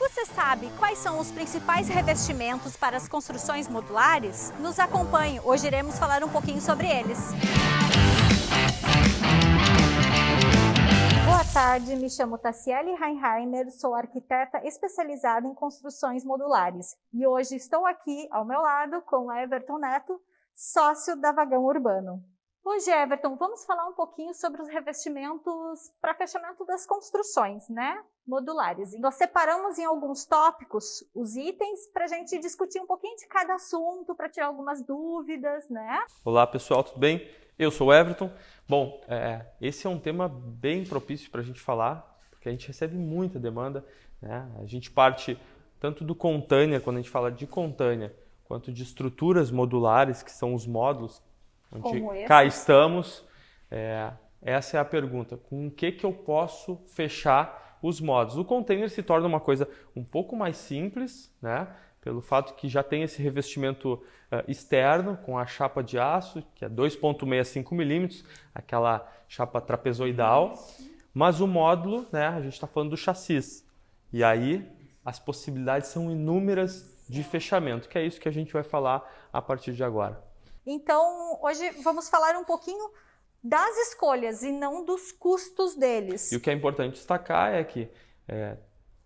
Você sabe quais são os principais revestimentos para as construções modulares? Nos acompanhe, hoje iremos falar um pouquinho sobre eles. Boa tarde, me chamo Tassiele Reinheimer, sou arquiteta especializada em construções modulares e hoje estou aqui ao meu lado com o Everton Neto, sócio da Vagão Urbano. Hoje, Everton, vamos falar um pouquinho sobre os revestimentos para fechamento das construções, né, modulares. Nós separamos em alguns tópicos os itens para a gente discutir um pouquinho de cada assunto, para tirar algumas dúvidas, né? Olá pessoal, tudo bem? Eu sou o Everton. Bom, esse é um tema bem propício para a gente falar, porque a gente recebe muita demanda, né? A gente parte tanto do container, quando a gente fala de container, quanto de estruturas modulares, que são os módulos, onde cá estamos. Essa é a pergunta, com o que eu posso fechar os módulos? O container se torna uma coisa um pouco mais simples, né? Pelo fato que já tem esse revestimento externo com a chapa de aço, que é 2,65 milímetros, aquela chapa trapezoidal. Mas o módulo, né, a gente está falando do chassi. E aí as possibilidades são inúmeras de fechamento, que é isso que a gente vai falar a partir de agora. Então, hoje vamos falar um pouquinho das escolhas e não dos custos deles. E o que é importante destacar é que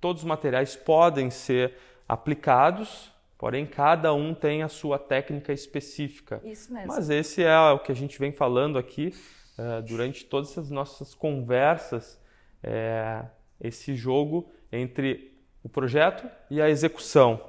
todos os materiais podem ser aplicados, porém cada um tem a sua técnica específica. Isso mesmo. Mas esse é o que a gente vem falando aqui durante todas essas nossas conversas, esse jogo entre o projeto e a execução.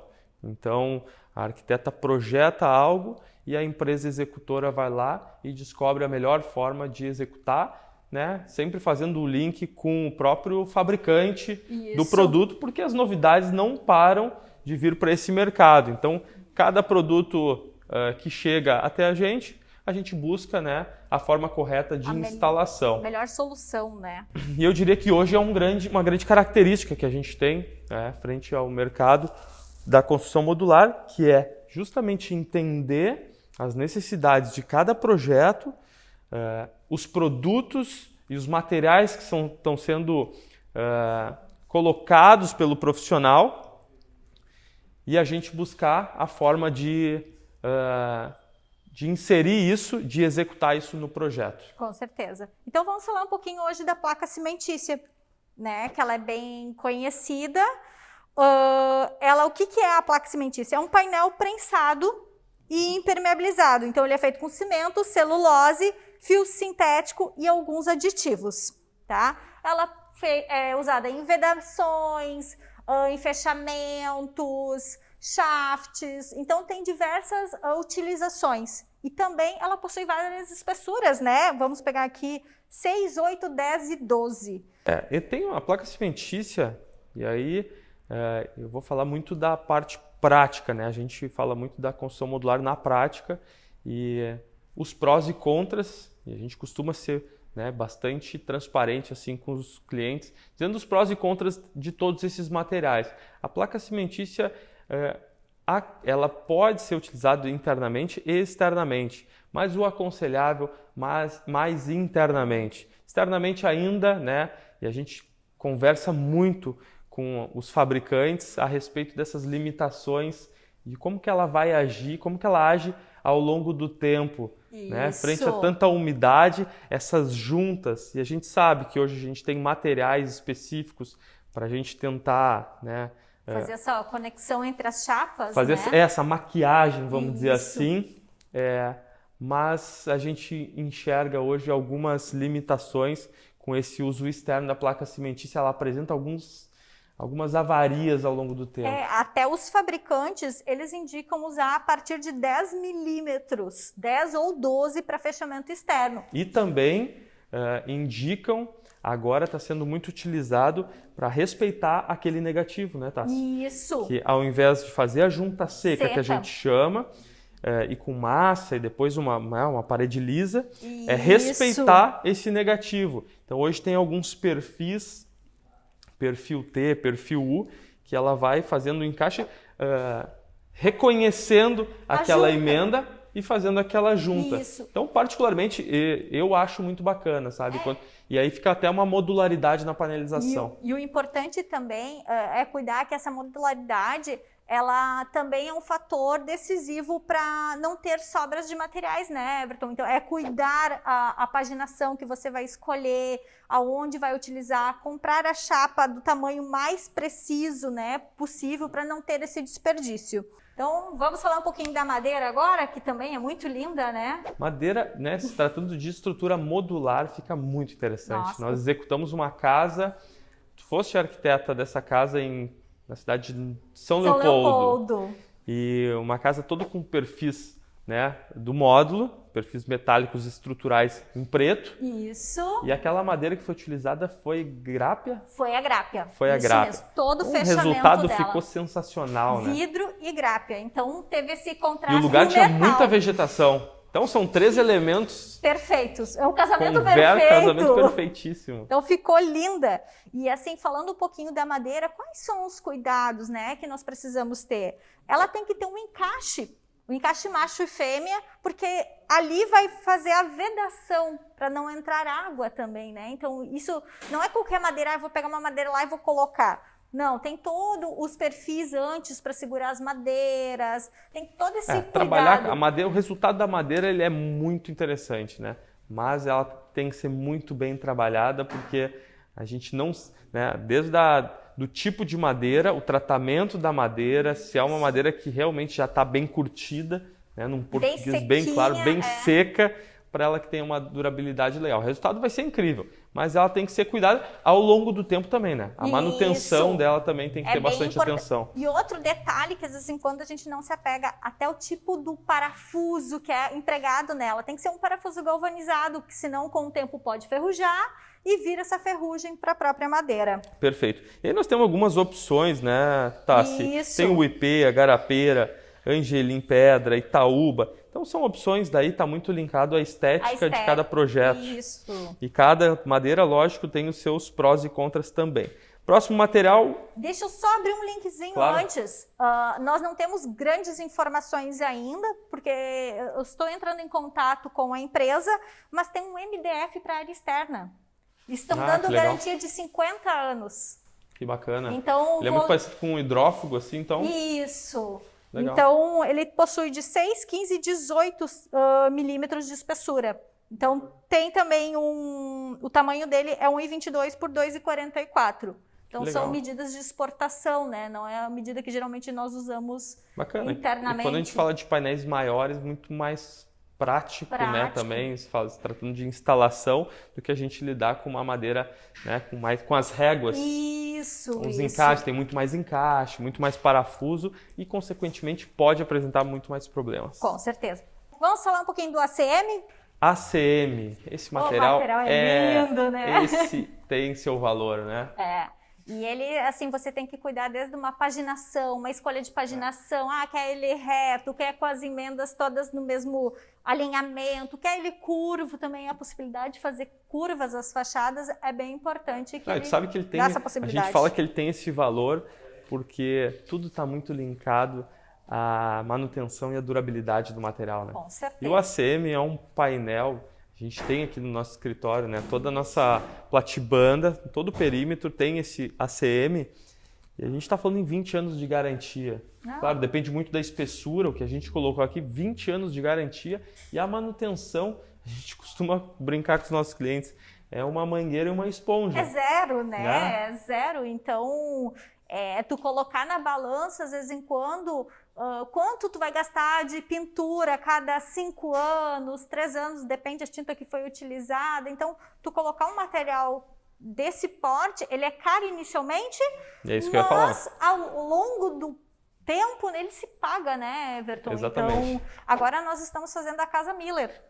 Então, a arquiteta projeta algo e a empresa executora vai lá e descobre a melhor forma de executar, né? Sempre fazendo o link com o próprio fabricante do produto, porque as novidades não param de vir para esse mercado. Então, cada produto que chega até a gente busca, né, a forma correta de instalação. Melhor solução, né? E eu diria que hoje é uma grande característica que a gente tem, né, frente ao mercado da construção modular, que é justamente entender as necessidades de cada projeto, os produtos e os materiais que estão sendo colocados pelo profissional e a gente buscar a forma de inserir isso, de executar isso no projeto. Com certeza. Então vamos falar um pouquinho hoje da placa cimentícia, né? Que ela é bem conhecida. O que é a placa cimentícia? É um painel prensado e impermeabilizado. Então ele é feito com cimento, celulose, fio sintético e alguns aditivos, tá? Ela é usada em vedações, em fechamentos, shafts. Então tem diversas utilizações. E também ela possui várias espessuras, né? Vamos pegar aqui 6, 8, 10 e 12. Eu tenho a placa cimentícia e aí eu vou falar muito da parte prática, né? A gente fala muito da construção modular na prática e os prós e contras, e a gente costuma ser, né, bastante transparente assim com os clientes, dizendo os prós e contras de todos esses materiais. A placa cimentícia, ela pode ser utilizada internamente e externamente, mas o aconselhável mais internamente. Externamente ainda, né, e a gente conversa muito com os fabricantes a respeito dessas limitações de como que ela vai agir, como que ela age ao longo do tempo, né? Frente a tanta umidade, essas juntas. E a gente sabe que hoje a gente tem materiais específicos para a gente tentar, né, fazer essa conexão entre as chapas, fazer né? essa maquiagem, vamos dizer assim. Mas a gente enxerga hoje algumas limitações com esse uso externo da placa cimentícia. Ela apresenta algumas avarias ao longo do tempo. Até os fabricantes, eles indicam usar a partir de 10 milímetros, 10 ou 12 para fechamento externo. E também indicam, agora está sendo muito utilizado para respeitar aquele negativo, né, Tassi? Isso. Que ao invés de fazer a junta seca, que a gente chama, e com massa e depois uma parede lisa, respeitar esse negativo. Então hoje tem alguns perfis, perfil T, perfil U, que ela vai fazendo o encaixe, reconhecendo aquela emenda e fazendo aquela junta. Isso. Então, particularmente, eu acho muito bacana, sabe? e aí fica até uma modularidade na panelização. E o importante também é cuidar que essa modularidade, ela também é um fator decisivo para não ter sobras de materiais, né, Everton? Então, é cuidar a paginação que você vai escolher, aonde vai utilizar, comprar a chapa do tamanho mais preciso, né, possível, para não ter esse desperdício. Então, vamos falar um pouquinho da madeira agora, que também é muito linda, né? Madeira, né, se tratando de estrutura modular, fica muito interessante. Nossa. Nós executamos uma casa, tu foste arquiteta dessa casa na cidade de São Leopoldo. E uma casa toda com perfis, né, do módulo, perfis metálicos estruturais em preto. Isso. E aquela madeira que foi utilizada foi grápia? Foi a grápia. Foi a Isso grápia. mesmo. Todo o O fechamento resultado dela. ficou sensacional, né? Vidro e grápia. Então, teve esse E contraste o lugar no tinha metal. muita vegetação. Então são 3 elementos. Perfeitos. É um casamento Casamento perfeito. perfeitíssimo. Então ficou linda. E assim, falando um pouquinho da madeira, quais são os cuidados, né, que nós precisamos ter? Ela tem que ter um encaixe macho e fêmea, porque ali vai fazer a vedação para não entrar água também, né? Então isso não é qualquer madeira, eu vou pegar uma madeira lá e vou colocar. Não, tem todos os perfis antes para segurar as madeiras, tem todo esse cuidado. Trabalhar a madeira, o resultado da madeira ele é muito interessante, né? Mas ela tem que ser muito bem trabalhada, porque a gente não, né, do tipo de madeira, o tratamento da madeira, se é uma madeira que realmente já está bem curtida, né, num português bem claro, bem seca, para ela que tenha uma durabilidade legal. O resultado vai ser incrível, mas ela tem que ser cuidada ao longo do tempo também, né? A manutenção dela também tem que ter bastante atenção. E outro detalhe, que às vezes quando a gente não se apega até o tipo do parafuso que é empregado nela, tem que ser um parafuso galvanizado, que senão com o tempo pode ferrujar e vira essa ferrugem para a própria madeira. Perfeito. E aí nós temos algumas opções, né, Tassi? Isso. Tem o IP, a garapeira, Angelim Pedra, Itaúba. Então são opções, daí está muito linkado à estética de cada projeto. Isso. E cada madeira, lógico, tem os seus prós e contras também. Próximo material... Deixa eu só abrir um linkzinho antes. Nós não temos grandes informações ainda, porque eu estou entrando em contato com a empresa, mas tem um MDF para área externa. Estão dando garantia de 50 anos. Que bacana. Então, ele é muito parecido com um hidrófugo, assim, então... Isso. Legal. Então, ele possui de 6, 15 e 18 milímetros de espessura. Então, tem também o tamanho dele é 1,22 por 2,44. Então, são medidas de exportação, né? Não é a medida que geralmente nós usamos internamente. E quando a gente fala de painéis maiores, muito mais prático, né? Também, se tratando de instalação, do que a gente lidar com uma madeira, né? Com as réguas. Os encaixes, tem muito mais encaixe, muito mais parafuso e, consequentemente, pode apresentar muito mais problemas. Com certeza. Vamos falar um pouquinho do ACM? ACM, esse material, o material é lindo, né? Esse tem seu valor, né? E ele, assim, você tem que cuidar desde uma paginação, uma escolha de paginação. Quer ele reto, quer com as emendas todas no mesmo alinhamento, quer ele curvo também. A possibilidade de fazer curvas às fachadas é bem importante. Que ele sabe que ele tem essa possibilidade. A gente fala que ele tem esse valor porque tudo está muito linkado à manutenção e à durabilidade do material, né? Com certeza. E o ACM é um painel... A gente tem aqui no nosso escritório, né, toda a nossa platibanda, todo o perímetro tem esse ACM e a gente está falando em 20 anos de garantia. Claro, depende muito da espessura, o que a gente colocou aqui, 20 anos de garantia e a manutenção, a gente costuma brincar com os nossos clientes, é uma mangueira e uma esponja. É zero, né? É zero, então... tu colocar na balança, às vezes em quando, quanto tu vai gastar de pintura a cada 5 anos, 3 anos, depende da tinta que foi utilizada. Então, tu colocar um material desse porte, ele é caro inicialmente, é isso que eu ia falar. Mas ao longo do tempo, ele se paga, né, Everton? Exatamente. Então, agora nós estamos fazendo a Casa Miller.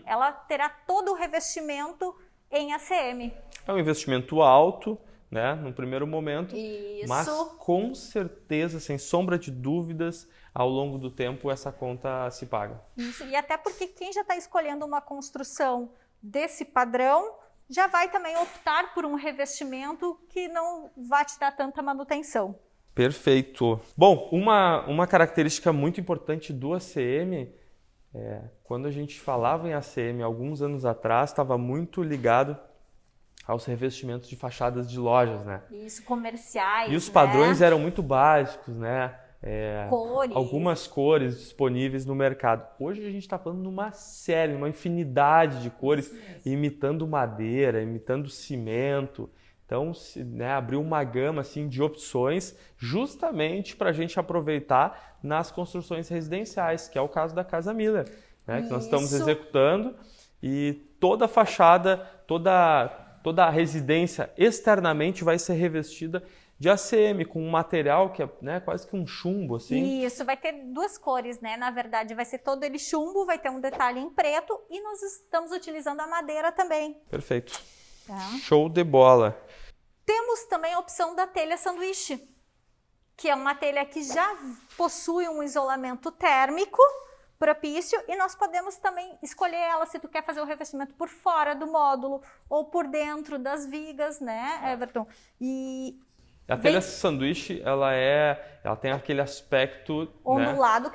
Ela terá todo o revestimento em ACM. É um investimento alto, né, no primeiro momento, Isso. mas com certeza, sem sombra de dúvidas, ao longo do tempo essa conta se paga. Isso, e até porque quem já está escolhendo uma construção desse padrão, já vai também optar por um revestimento que não vai te dar tanta manutenção. Perfeito. Bom, uma característica muito importante do ACM, quando a gente falava em ACM alguns anos atrás, estava muito ligado aos revestimentos de fachadas de lojas, né? Isso, comerciais, E os padrões eram muito básicos, né? Cores. Algumas cores disponíveis no mercado. Hoje a gente está falando numa série, uma infinidade de cores, imitando madeira, imitando cimento. Então, né, abriu uma gama assim, de opções justamente para a gente aproveitar nas construções residenciais, que é o caso da Casa Miller, né, que nós estamos executando. E toda a fachada, toda a residência externamente vai ser revestida de ACM, com um material que é, né, quase que um chumbo, assim. Isso, vai ter duas cores, né? Na verdade, vai ser todo ele chumbo, vai ter um detalhe em preto e nós estamos utilizando a madeira também. Perfeito. Tá? Show de bola. Temos também a opção da telha sanduíche, que é uma telha que já possui um isolamento térmico propício e nós podemos também escolher ela se tu quer fazer o revestimento por fora do módulo ou por dentro das vigas, né, Everton? E a telha sanduíche, ela tem aquele aspecto ondulado,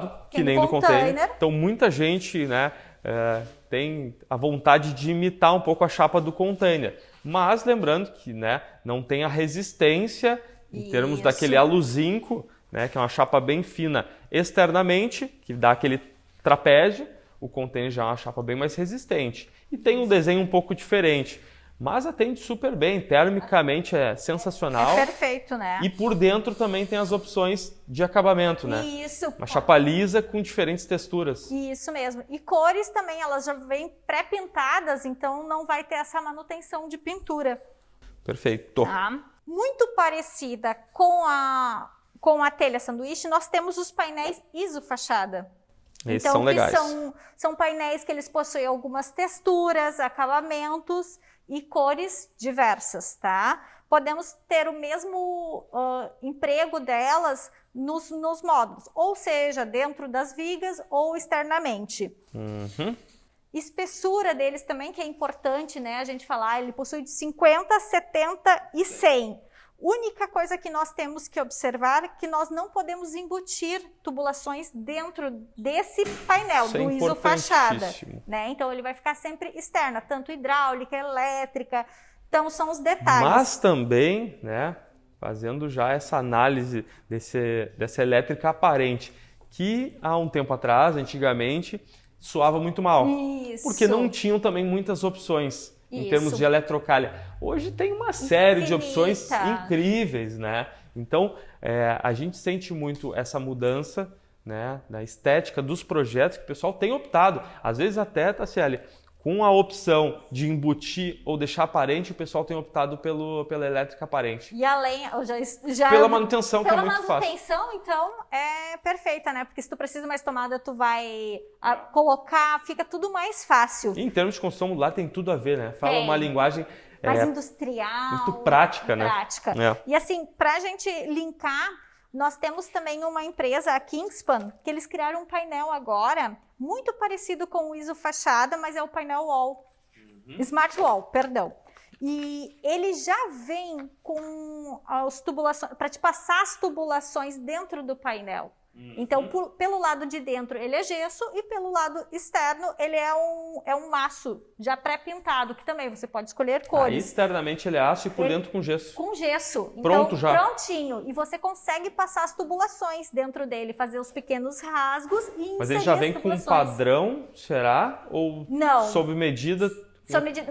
né, que nem do container. Então muita gente, né, tem a vontade de imitar um pouco a chapa do container, mas lembrando que, né, não tem a resistência em termos daquele aluzinco, né, que é uma chapa bem fina externamente, que dá aquele trapézio. O container já é uma chapa bem mais resistente e tem um desenho um pouco diferente. Mas atende super bem, termicamente é sensacional. É perfeito, né? E por dentro também tem as opções de acabamento, né? Isso. Uma chapa lisa com diferentes texturas. Isso mesmo. E cores também, elas já vêm pré-pintadas, então não vai ter essa manutenção de pintura. Perfeito. Tá? Muito parecida com a telha sanduíche, nós temos os painéis isofachada. Esses então, são legais. São painéis que eles possuem algumas texturas, acabamentos e cores diversas, tá? Podemos ter o mesmo emprego delas nos módulos, ou seja, dentro das vigas ou externamente. Uhum. Espessura deles também, que é importante, né? A gente falar, ele possui de 50, 70 e 100. Única coisa que nós temos que observar é que nós não podemos embutir tubulações dentro desse painel, isso do é isofachada, né? Então ele vai ficar sempre externa, tanto hidráulica, elétrica, então são os detalhes. Mas também, né, fazendo já essa análise dessa elétrica aparente, que há um tempo atrás, antigamente, soava muito mal. Isso. Porque não tinham também muitas opções. Em termos de eletrocalha. Hoje tem uma série de opções incríveis, né? Então, a gente sente muito essa mudança, né, na estética dos projetos que o pessoal tem optado. Às vezes até, Tassiele, com a opção de embutir ou deixar aparente, o pessoal tem optado pela elétrica aparente. E além, já pela manutenção, que é muito fácil. Pela manutenção, então, é perfeita, né? Porque se tu precisa mais tomada, tu vai colocar, fica tudo mais fácil. E em termos de construção modular, tem tudo a ver, né? Fala uma linguagem mais industrial. Muito prática, né? Prática. E assim, pra gente linkar, nós temos também uma empresa, a Kingspan, que eles criaram um painel agora, muito parecido com o isofachada, mas é o painel wall. Smart Wall, perdão. E ele já vem com as tubulações, para te passar as tubulações dentro do painel. Então, pelo lado de dentro ele é gesso e pelo lado externo ele é um aço já pré-pintado, que também você pode escolher cores. Aí externamente ele é aço e por dentro com gesso. Com gesso. Pronto então, já. Prontinho. E você consegue passar as tubulações dentro dele, fazer os pequenos rasgos e inserir. Mas ele já vem com um padrão, será? Ou não, sob medida?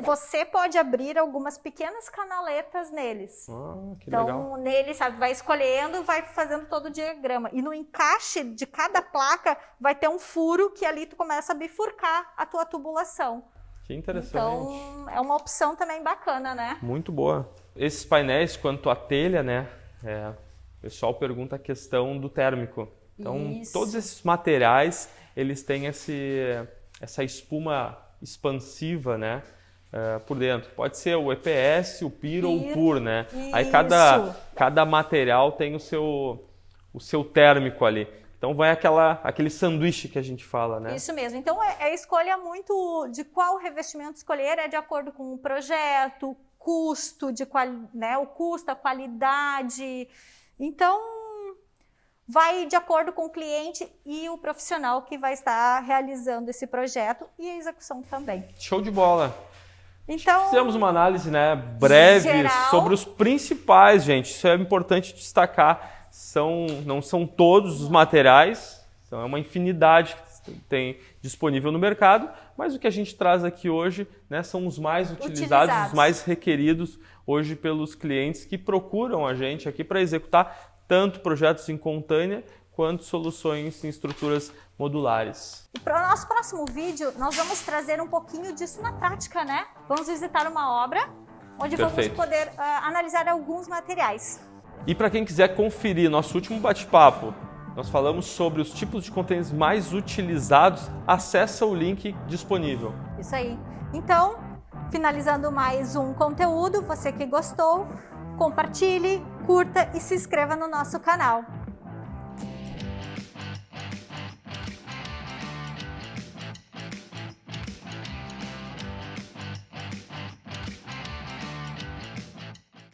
Você pode abrir algumas pequenas canaletas neles. Que legal. Então, nele, sabe, vai escolhendo, vai fazendo todo o diagrama. E no encaixe de cada placa vai ter um furo que ali tu começa a bifurcar a tua tubulação. Que interessante. Então, é uma opção também bacana, né? Muito boa. Esses painéis, quanto à telha, né? O pessoal pergunta a questão do térmico. Então, todos esses materiais, eles têm essa espuma expansiva, né, por dentro. Pode ser o EPS, o PIR ou o PUR, né? Aí cada material tem o seu térmico ali. Então vai aquele sanduíche que a gente fala, né? Isso mesmo. Então a escolha muito de qual revestimento escolher é de acordo com o projeto, custo, né, o custo, a qualidade. Então vai de acordo com o cliente e o profissional que vai estar realizando esse projeto e a execução também. Show de bola! Então, fizemos uma análise, né, breve geral. sobre os principais, gente. Isso é importante destacar. Não são todos os materiais, então é uma infinidade que tem disponível no mercado, mas o que a gente traz aqui hoje, né, são os mais utilizados, os mais requeridos hoje pelos clientes que procuram a gente aqui para executar tanto projetos em contânia quanto soluções em estruturas modulares. E para o nosso próximo vídeo, nós vamos trazer um pouquinho disso na prática, né? Vamos visitar uma obra onde Perfeito. vamos poder analisar alguns materiais. E para quem quiser conferir nosso último bate-papo, nós falamos sobre os tipos de contêineres mais utilizados. Acessa o link disponível. Isso aí. Então, finalizando mais um conteúdo, você que gostou, compartilhe, curta e se inscreva no nosso canal.